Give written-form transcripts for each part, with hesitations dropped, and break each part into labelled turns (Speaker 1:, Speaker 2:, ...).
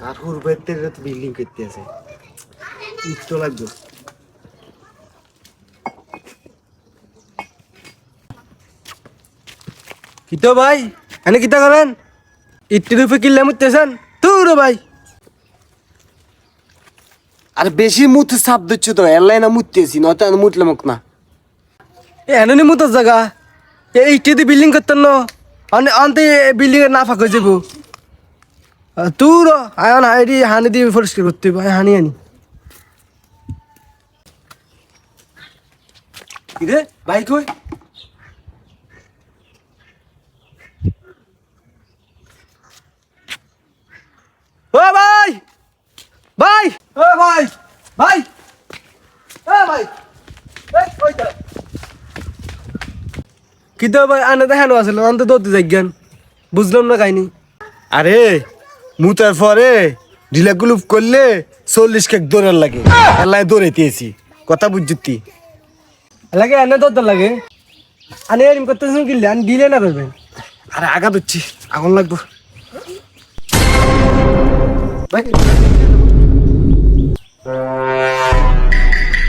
Speaker 1: আর হুর বাইতে তো বিল্ডিং করতে আছে ইট তো লাগবে কিতো ভাই এনে কিতা করেন ইটটির উপরে কিল্লা মুততেছেন তুই ভাই আরে বেশি মুতে সাপ দিচ্ছ তো এলাই না মুততেছি নয়তো আমি মুতলে মুখ না এনে মুতার জায়গা এই ইটটি বিল্ডিং করতেন না আনতে বিল্ডিং এর না ফাঁক হয়ে যাবো তুই আয়ন হাইডি হানি দিয়ে পরিষ্কার করতে হবে হানি আনি কিরে ভাই কই ও ভাই ভাই ও ভাই ভাই এ ভাই এই কইতা কিতো ভাই আনে দেখানো আছে অন্ত দৌড়তে যাইগান বুঝলাম না কাহিনী আরে মুতার পরে ঢিলাগুলুপ করলে 40 কেক দৌড়ার লাগে এলাই দৌড়াইতেছি কথা বুঝছি লাগে এনে দৌড়তে লাগে আনে এরম করতেছেন কিনলে আনি দিলে না করবেন আরে আগা দিচ্ছি আগুন লাগবো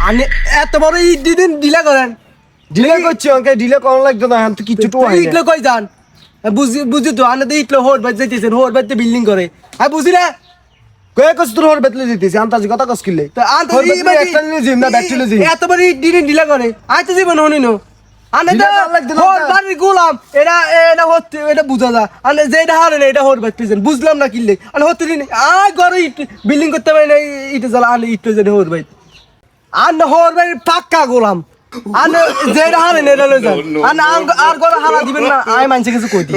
Speaker 1: আনে এত বড় ইট দিন ডিলা করেন ডিলা করছি অঙ্কে ডিলা কম লাগতো না তো কিছু তো ইটলে কই যান বুঝি তো আনে তো ইটলে হোর বাজ যাইতেছেন হোর বাজতে বিল্ডিং করে আর বুঝি না কয়ে কষ্ট তোর হোর বাজলে দিতেছি আন্তাজি কথা কস কিলে তো আন্তাজি একটা নিয়ে জিম না ব্যাক চলে জি এত বড় ইট দিন ডিলা করে আইতে জীবন হনিনো আনে তো হোর বাড়ি গোলাম এটা হচ্ছে এটা বুঝা যা আনে যেটা হারে না এটা হোর বাজতেছেন বুঝলাম না কিলে আনে হচ্ছে দিন আয় ঘরে ইট বিল্ডিং করতে পারে না ইটে জ্বালা আনে ইটে যেটা হোর বাজ আনে হোর বাড়ি পাক্কা গোলাম আনে যেটা হারে না এটা লই যান আনে আর ঘরে হারা দিবেন না আয় মানছে কিছু কই দি